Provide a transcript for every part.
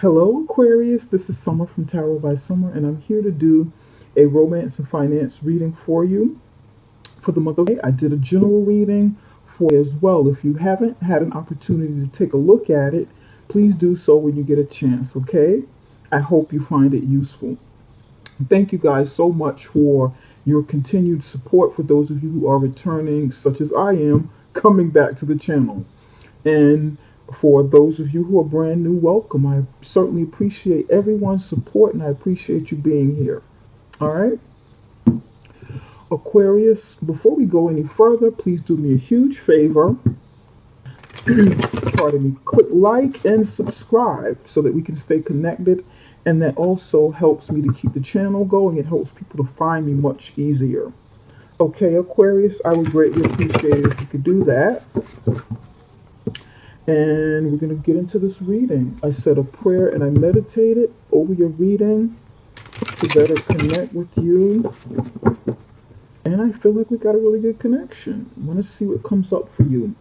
Hello, Aquarius. This is Summer from Tarot by Summer, and I'm here to do a romance and finance reading for you for the month of May. I did a general reading for you as well. If you haven't had an opportunity to take a look at it, please do so when you get a chance, okay? I hope you find it useful. Thank you guys so much for your continued support for those of you who are returning, such as I am, coming back to the channel. And for those of you who are brand new, welcome. I certainly appreciate everyone's support and I appreciate you being here. All right. Aquarius, before we go any further, please do me a huge favor. Pardon me. Click like and subscribe so that we can stay connected. And that also helps me to keep the channel going. It helps people to find me much easier. Okay, Aquarius, I would greatly appreciate it if you could do that. And we're going to get into this reading. I said a prayer and I meditated over your reading to better connect with you. And I feel like we got a really good connection. I want to see what comes up for you.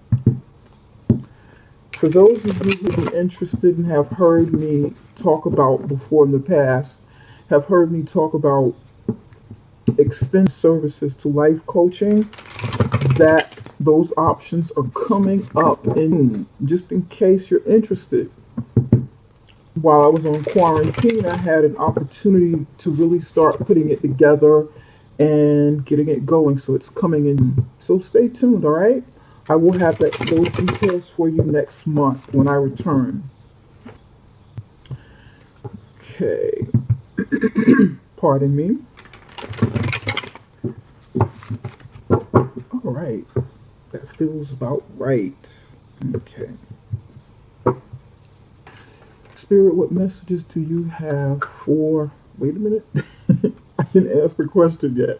For those of you who are interested and have heard me talk about before in the past, have heard me talk about extended services to life coaching, that those options are coming up in just in case you're interested. While I was on quarantine, I had an opportunity to really start putting it together and getting it going, so it's coming in. So stay tuned, all right? I will have those details for you next month when I return. Okay. Pardon me. All right. That feels about right. Okay. Spirit, what messages do you have for... Wait a minute. I didn't ask the question yet.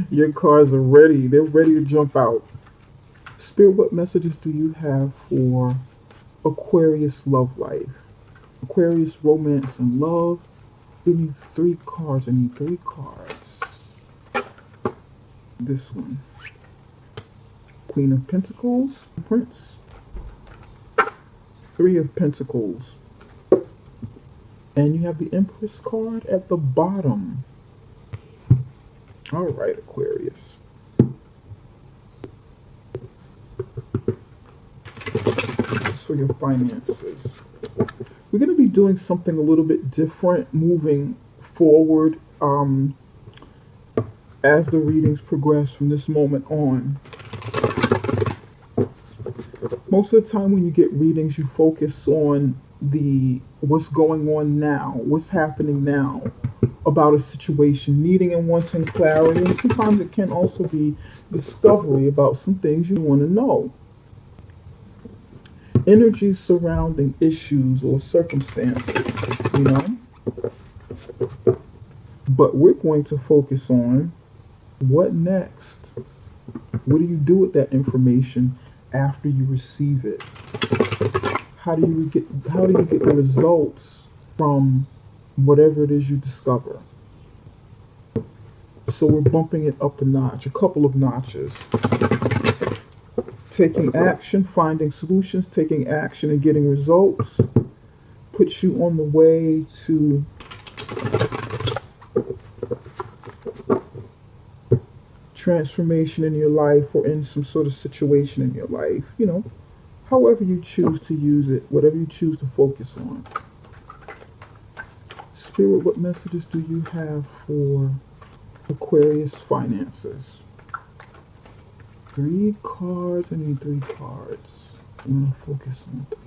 Your cards are ready. They're ready to jump out. Spirit, what messages do you have for Aquarius love life? Aquarius romance and love. We need 3 cards. I need 3 cards. This one. Queen of Pentacles. Prince. 3 of Pentacles. And you have the Empress card at the bottom. All right, Aquarius. For your finances. We're going to be doing something a little bit different moving forward as the readings progress from this moment on. Most of the time when you get readings, you focus on what's going on now, what's happening now about a situation, needing and wanting clarity, and sometimes it can also be discovery about some things you want to know. Energies surrounding issues or circumstances, you know. But we're going to focus on what next. What do you do with that information after you receive it? How do you get the results from whatever it is you discover? So we're bumping it up a notch, a couple of notches. Taking action, finding solutions, taking action and getting results puts you on the way to transformation in your life or in some sort of situation in your life. You know, however you choose to use it, whatever you choose to focus on. Spirit, what messages do you have for Aquarius finances? 3 cards. I need 3 cards. I'm going to focus on 3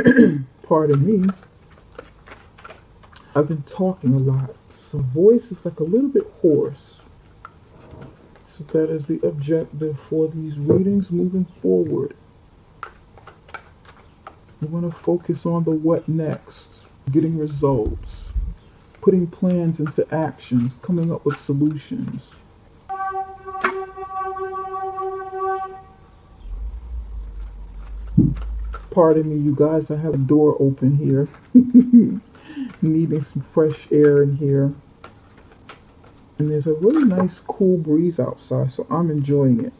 cards. Pardon me. I've been talking a lot, so voice is like a little bit hoarse. So that is the objective for these readings moving forward. We want to focus on the what next, getting results, putting plans into actions, coming up with solutions. Pardon me, you guys, I have a door open here. Needing some fresh air in here. And there's a really nice cool breeze outside, so I'm enjoying it.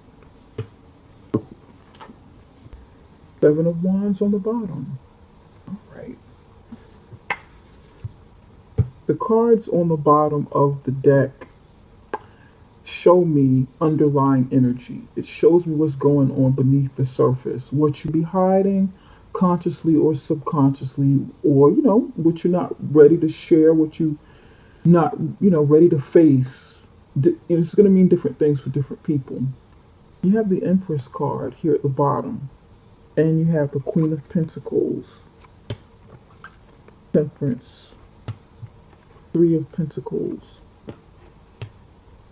Seven of Wands on the bottom. All right. The cards on the bottom of the deck show me underlying energy. It shows me what's going on beneath the surface, what you be hiding consciously or subconsciously, or what you're not ready to share, what you not ready to face. It's going to mean different things for different people. You have the Empress card here at the bottom, and you have the Queen of Pentacles, Temperance, Three of Pentacles,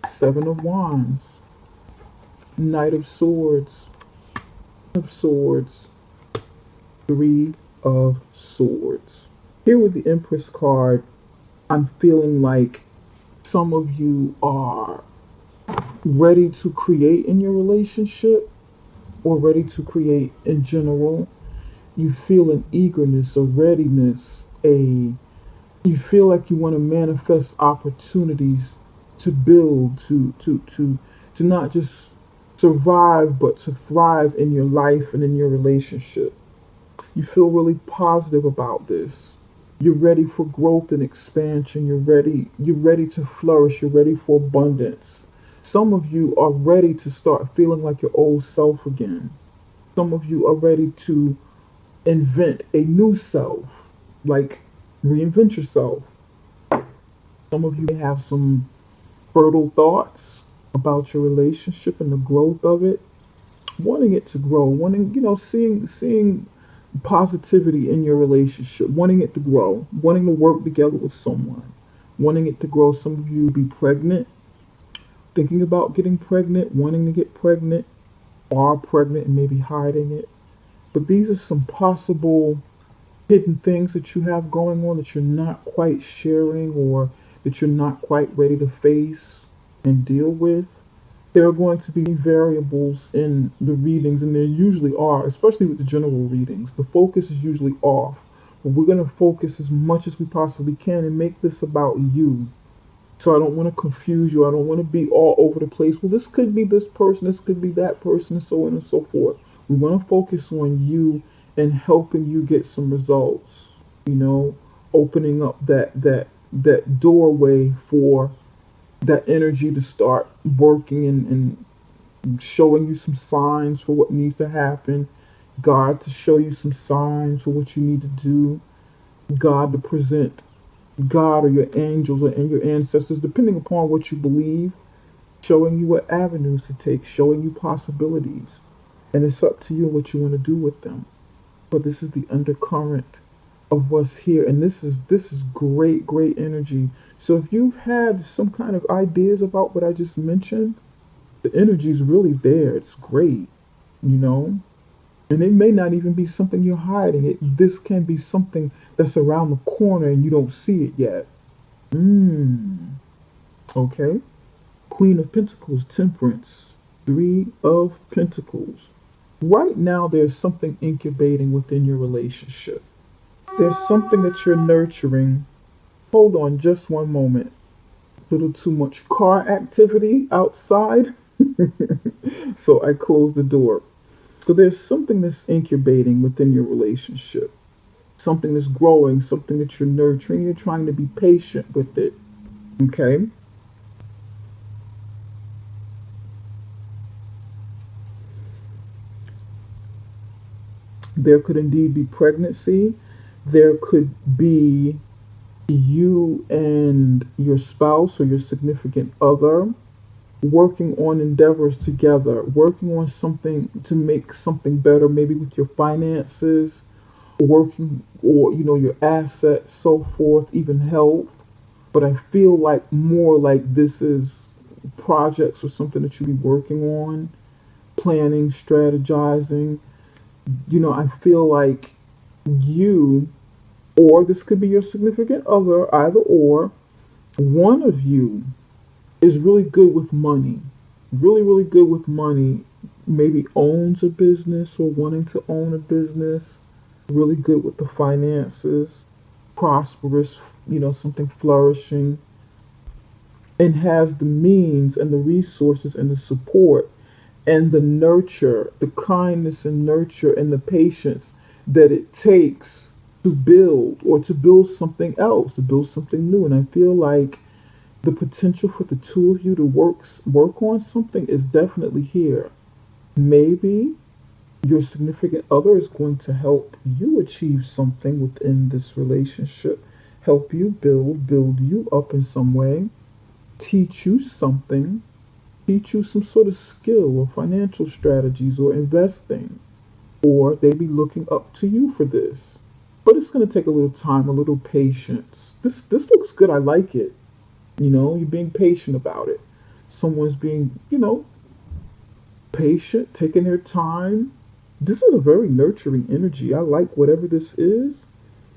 Seven of Wands, Knight of Swords, Three of Swords. Here with the Empress card, I'm feeling like some of you are ready to create in your relationship, or ready to create in general. You feel an eagerness, a readiness, you feel like you want to manifest opportunities to build, to not just survive, but to thrive in your life and in your relationship. You feel really positive about this. You're ready for growth and expansion. You're ready to flourish. You're ready for abundance. Some of you are ready to start feeling like your old self again. Some of you are ready to invent a new self, like reinvent yourself. Some of you may have some fertile thoughts about your relationship and the growth of it, wanting it to grow, seeing positivity in your relationship, wanting it to grow, wanting to work together with someone, wanting it to grow. Some of you be pregnant, thinking about getting pregnant, wanting to get pregnant, are pregnant and maybe hiding it. But these are some possible hidden things that you have going on that you're not quite sharing, or that you're not quite ready to face and deal with. There are going to be variables in the readings, and there usually are, especially with the general readings. The focus is usually off, but we're going to focus as much as we possibly can and make this about you. So I don't want to confuse you. I don't want to be all over the place. Well, this could be this person, this could be that person, and so on and so forth. We want to focus on you and helping you get some results. Opening up that doorway for that energy to start working, and showing you some signs for what needs to happen. God to show you some signs for what you need to do. God to present God or your angels and your ancestors, depending upon what you believe, showing you what avenues to take, showing you possibilities. And it's up to you what you want to do with them. But this is the undercurrent of what's here, and this is great energy. So if you've had some kind of ideas about what I just mentioned, the energy is really there. It's great, and it may not even be something you're hiding. This can be something that's around the corner and you don't see it yet. Okay. Queen of Pentacles, Temperance, Three of Pentacles. Right now, there's something incubating within your relationship. There's something that you're nurturing. Hold on just one moment. A little too much car activity outside. So I closed the door. So there's something that's incubating within your relationship. Something that's growing, something that you're nurturing. You're trying to be patient with it. Okay? There could indeed be pregnancy. There could be you and your spouse or your significant other working on endeavors together, working on something to make something better, maybe with your finances, working, or your assets, so forth, even health. But I feel like more like this is projects or something that you be working on, planning, strategizing. I feel like you, or this could be your significant other, either or, one of you is really good with money, really good with money, maybe owns a business or wanting to own a business, really good with the finances, prosperous, something flourishing, and has the means and the resources and the support and the nurture, the kindness and nurture and the patience that it takes to build or to build something else, to build something new. And I feel like the potential for the two of you to work on something is definitely here. Maybe your significant other is going to help you achieve something within this relationship, help you build you up in some way, teach you something, teach you some sort of skill or financial strategies or investing, or they be looking up to you for this. But it's going to take a little time, a little patience. This looks good. I like it. You're being patient about it. Someone's being, patient, taking their time. This is a very nurturing energy. I like whatever this is,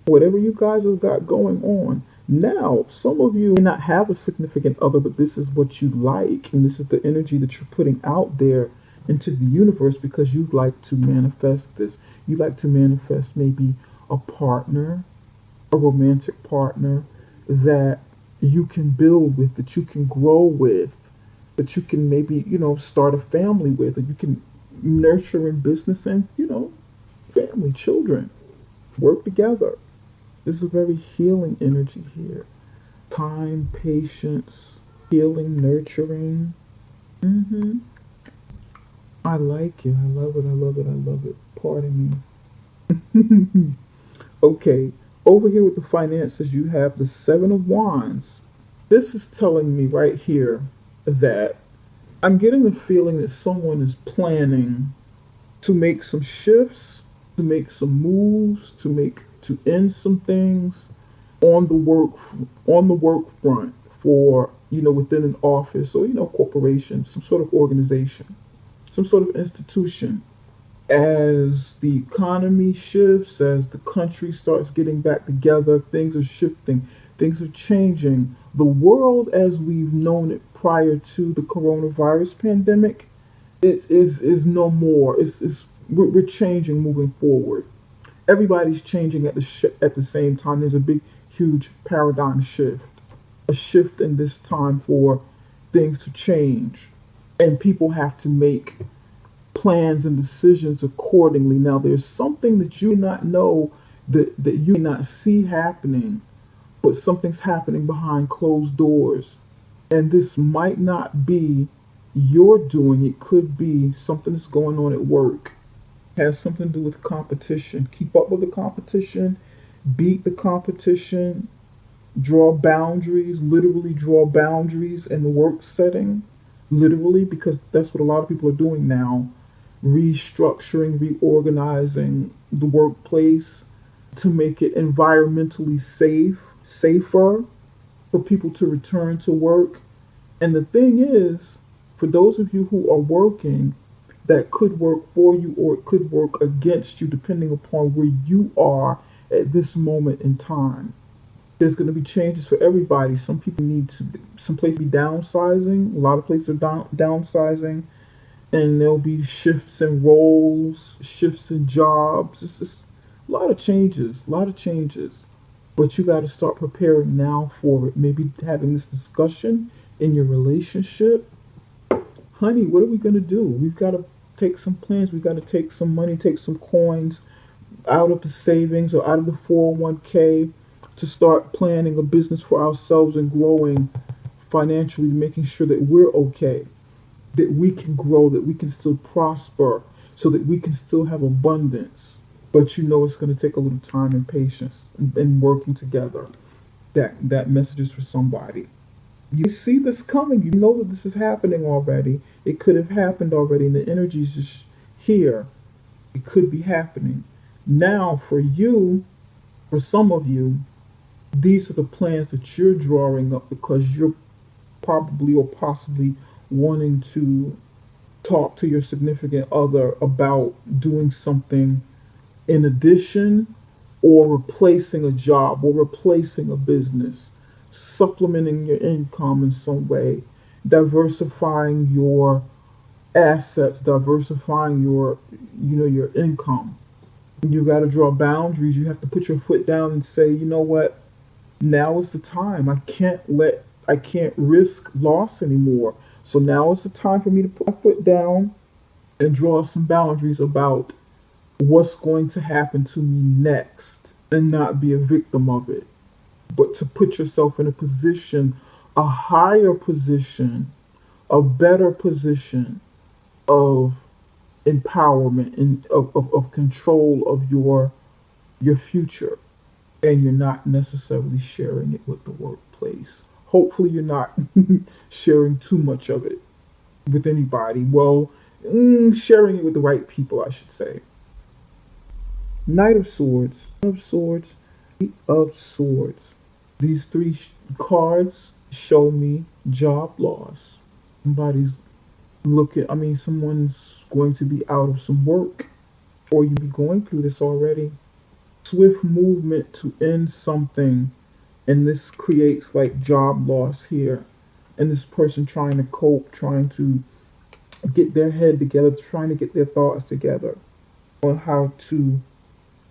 whatever you guys have got going on. Now, some of you may not have a significant other, but this is what you like, and this is the energy that you're putting out there into the universe because you'd like to manifest this. You like to manifest maybe a partner, a romantic partner that you can build with, that you can grow with, that you can maybe, start a family with, that you can nurture in business and, family, children, work together. This is a very healing energy here. Time, patience, healing, nurturing. I like it. I love it. I love it. I love it. Pardon me. Okay. Over here with the finances, you have the Seven of Wands. This is telling me right here that I'm getting the feeling that someone is planning to make some shifts, to make some moves, to end some things on the work front for within an office or corporation, some sort of organization, some sort of institution. As the economy shifts, as the country starts getting back together, things are shifting, things are changing. The world as we've known it prior to the coronavirus pandemic is no more. We're changing, moving forward. Everybody's changing at the same time. There's a big, huge paradigm shift, a shift in this time for things to change, and people have to make plans and decisions accordingly. Now, there's something that you may not know, that you may not see happening, but something's happening behind closed doors. And this might not be your doing. It could be something that's going on at work. It has something to do with competition. Keep up with the competition, beat the competition, draw boundaries, literally draw boundaries in the work setting. Literally, because that's what a lot of people are doing now. Restructuring, reorganizing the workplace to make it environmentally safer for people to return to work. And the thing is, for those of you who are working, that could work for you or it could work against you depending upon where you are at this moment in time. There's going to be changes for everybody. Some people some places be downsizing. A lot of places are downsizing. And there'll be shifts in roles, shifts in jobs. It's just a lot of changes, But you got to start preparing now for it. Maybe having this discussion in your relationship. Honey, what are we going to do? We've got to take some plans. We've got to take some money, take some coins out of the savings or out of the 401k to start planning a business for ourselves and growing financially, making sure that we're okay, that we can grow, that we can still prosper, so that we can still have abundance. But it's going to take a little time and patience and working together. That message is for somebody. You see this coming. You know that this is happening already. It could have happened already, and the energy is just here. It could be happening. Now, for some of you, these are the plans that you're drawing up because you're probably or possibly wanting to talk to your significant other about doing something in addition or replacing a job or replacing a business, supplementing your income in some way, diversifying your assets, diversifying your income. You got to draw boundaries. You have to put your foot down and say, you know what? Now is the time. I can't risk loss anymore. So now is the time for me to put my foot down and draw some boundaries about what's going to happen to me next and not be a victim of it, but to put yourself in a position, a higher position, a better position of empowerment and of control of your future. And you're not necessarily sharing it with the workplace. Hopefully you're not sharing too much of it with anybody. Well, sharing it with the right people, I should say. Knight of Swords, of Swords, Eight of Swords. These three cards show me job loss. Somebody's someone's going to be out of some work, or you be going through this already. Swift movement to end something, and this creates like job loss here. And this person trying to cope, trying to get their head together, trying to get their thoughts together on how to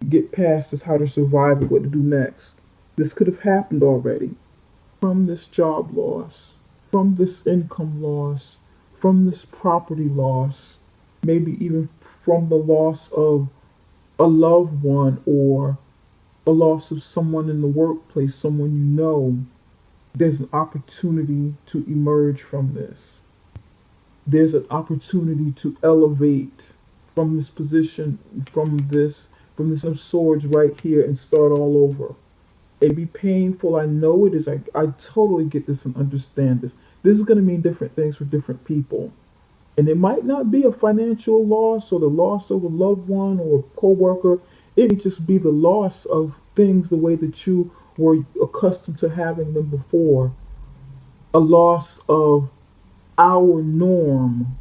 get past this, how to survive it, what to do next. This could have happened already. From this job loss, from this income loss, from this property loss, maybe even from the loss of a loved one or a loss of someone in the workplace, someone you know. There's an opportunity to emerge from this. There's an opportunity to elevate from this position, from this of swords right here and start all over. It'd be painful. I know it is. I totally get this and understand this. This is going to mean different things for different people. And it might not be a financial loss or the loss of a loved one or a coworker. It may just be the loss of things the way that you were accustomed to having them before. A loss of our norm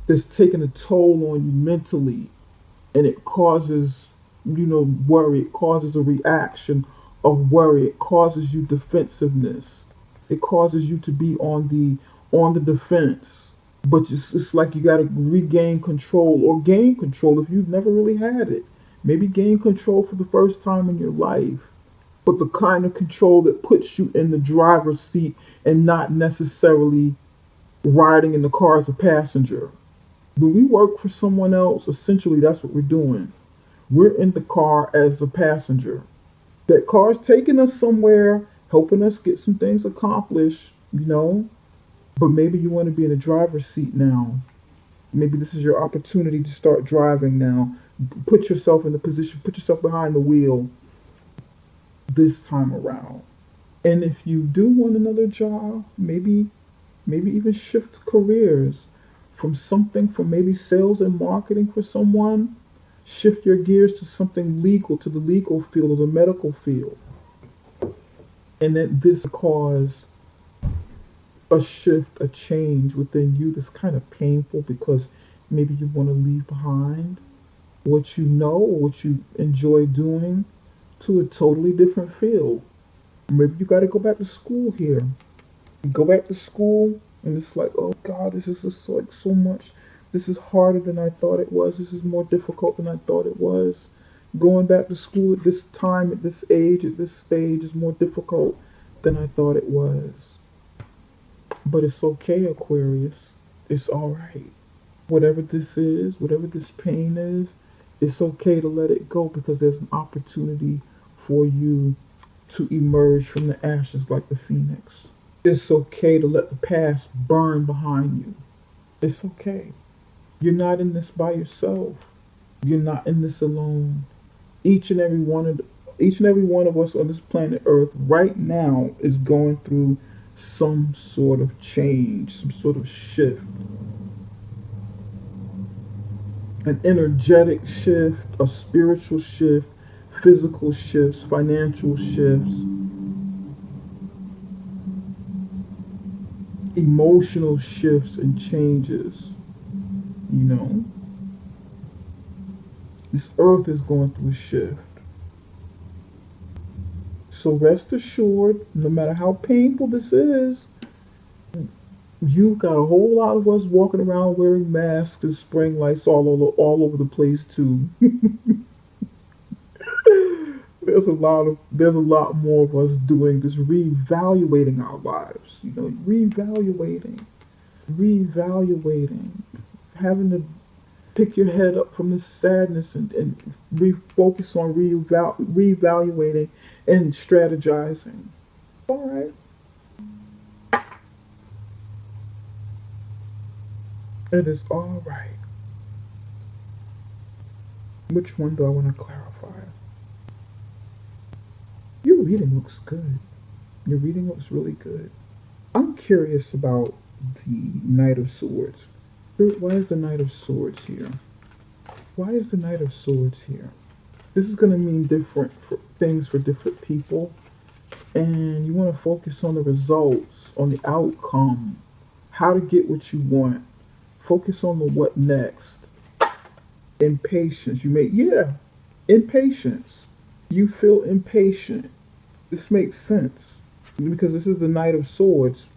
that's taking a toll on you mentally. And it causes, worry. It causes a reaction of worry. It causes you defensiveness. It causes you to be on the defense. But it's like you got to regain control or gain control if you've never really had it. Maybe gain control for the first time in your life. But the kind of control that puts you in the driver's seat and not necessarily riding in the car as a passenger. When we work for someone else, essentially that's what we're doing. We're in the car as a passenger. That car's taking us somewhere, helping us get some things accomplished. But maybe you want to be in the driver's seat now. Maybe this is your opportunity to start driving now. Put yourself in the position, put yourself behind the wheel this time around. And if you do want another job, maybe even shift careers from maybe sales and marketing for someone. Shift your gears to something legal, to the legal field or the medical field. And that this cause a shift, a change within you that's kind of painful because maybe you want to leave behind what you know or what you enjoy doing to a totally different field. Maybe you got to go back to school here. You go back to school and it's like, oh God, this is just like so much. This is harder than I thought it was. This is more difficult than I thought it was. Going back to school at this time, at this age, at this stage is more difficult than I thought it was. But it's okay, Aquarius. It's alright. Whatever this is, whatever this pain is, it's okay to let it go because there's an opportunity for you to emerge from the ashes like the phoenix. It's okay to let the past burn behind you. It's okay. You're not in this by yourself. You're not in this alone. Each and every one of us on this planet Earth right now is going through some sort of change, some sort of shift. An energetic shift, a spiritual shift, physical shifts, financial shifts, emotional shifts and changes. This earth is going through a shift. So rest assured, no matter how painful this is, you've got a whole lot of us walking around wearing masks and spraying lights all over the place too. There's a lot more of us doing this, reevaluating our lives. Reevaluating. having to pick your head up from this sadness and refocus on reevaluating and strategizing. All right. It is all right. Which one do I want to clarify? Your reading looks good. Your reading looks really good. I'm curious about the Knight of Swords. Why is the Knight of Swords here? Why is the Knight of Swords here? This is going to mean different things for different people. And you want to focus on the results, on the outcome, how to get what you want. Focus on the what next. Impatience. Impatience. You feel impatient. This makes sense because this is the Knight of Swords.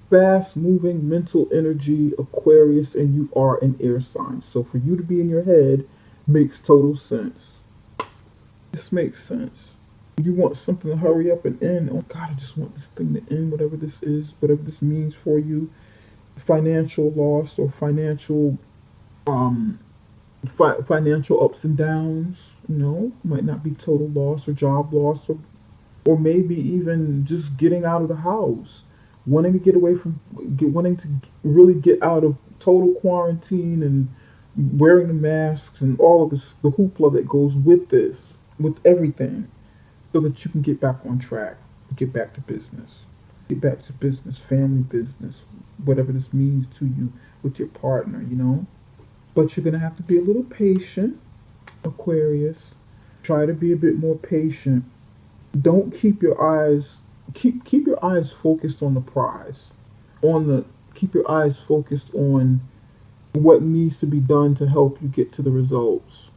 Fast moving mental energy, Aquarius, and you are an air sign. So for you to be in your head makes total sense. This makes sense. You want something to hurry up and end. Oh God, I just want this thing to end, whatever this is, whatever this means for you. Financial loss or financial financial ups and downs, might not be total loss or job loss or maybe even just getting out of the house, wanting to really get out of total quarantine and wearing the masks and all of this, the hoopla that goes with this, with everything, so that you can get back on track, get back to business, family business, whatever this means to you with your partner, But you're going to have to be a little patient, Aquarius. Try to be a bit more patient. Don't keep your eyes focused on the prize. Keep your eyes focused on what needs to be done to help you get to the results.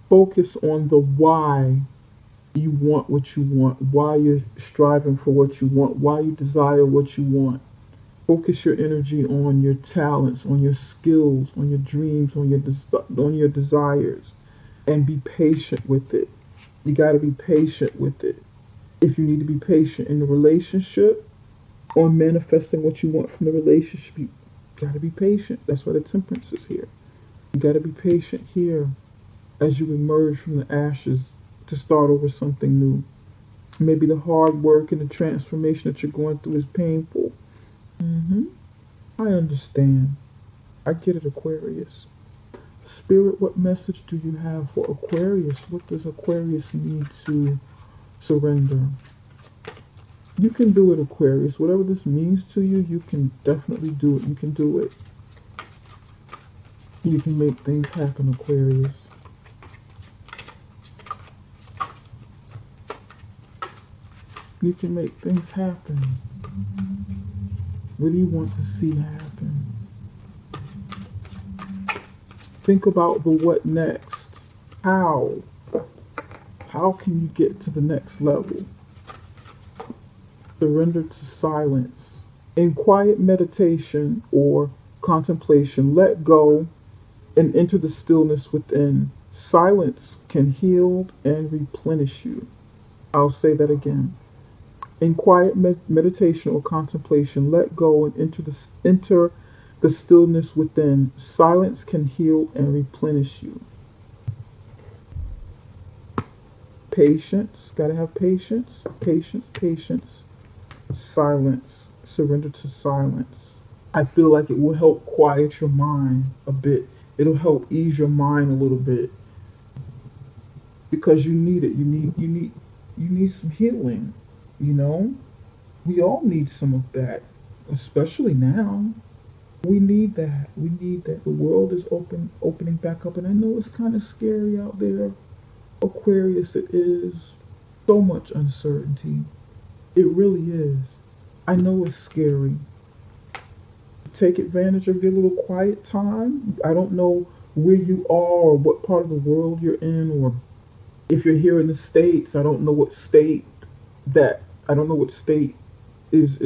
Focus on the why you want what you want, why you're striving for what you want, why you desire what you want. Focus your energy on your talents, on your skills, on your dreams, on your desires, and be patient with it. You got to be patient with it. If you need to be patient in the relationship or manifesting what you want from the relationship, you got to be patient. That's why the Temperance is here. You got to be patient here as you emerge from the ashes to start over something new. Maybe the hard work and the transformation that you're going through is painful. I understand. I get it, Aquarius. Spirit, what message do you have for Aquarius? What does Aquarius need to surrender? You can do it, Aquarius. Whatever this means to you, you can definitely do it. You can do it. You can make things happen, Aquarius. You can make things happen. What do you want to see happen? Think about the what next. How? How can you get to the next level? Surrender to silence. In quiet meditation or contemplation, let go and enter the stillness within. Silence can heal and replenish you. I'll say that again. In quiet meditation or contemplation, let go and enter the stillness within. Silence can heal and replenish you. Patience, gotta have patience. Patience. Silence, surrender to silence. I feel like it will help quiet your mind a bit. It'll help ease your mind a little bit because you need it. You need some healing. We all need some of that, especially now. We need that. The world is opening back up, and I know it's kind of scary out there. Aquarius, it is. So much uncertainty. It really is. I know it's scary. Take advantage of your little quiet time. I don't know where you are or what part of the world you're in, or if you're here in the States. I don't know what state is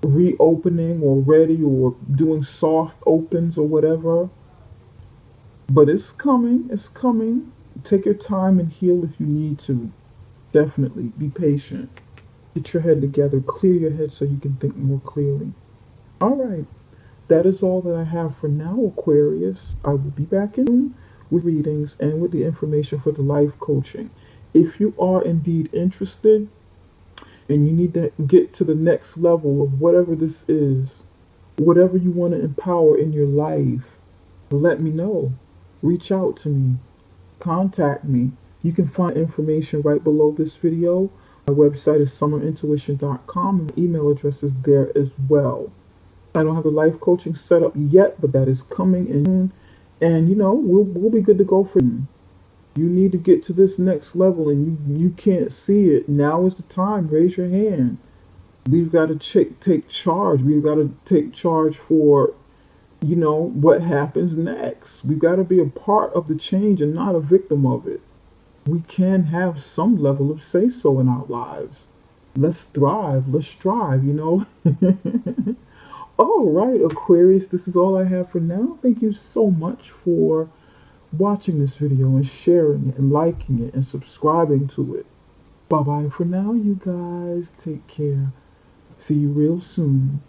reopening or ready or doing soft opens or whatever. But it's coming. Take your time and heal if you need to. Definitely. Be patient. Get your head together. Clear your head so you can think more clearly. All right. that is all that I have for now, Aquarius. I will be back in with readings and with the information for the life coaching. If you are indeed interested and you need to get to the next level of whatever this is, whatever you want to empower in your life, let me know. Reach out to me. Contact me. You can find information right below this video. My website is summerintuition.com and my email address is there as well. I don't have the life coaching set up yet, but that is coming in. And we'll be good to go for you. You need to get to this next level and you can't see it. Now is the time. Raise your hand. We've got to take charge. We've got to take charge for, what happens next. We've got to be a part of the change and not a victim of it. We can have some level of say-so in our lives. Let's thrive. Let's strive, All right, Aquarius, this is all I have for now. Thank you so much for watching this video and sharing it and liking it and subscribing to it. Bye-bye for now, you guys. Take care. See you real soon.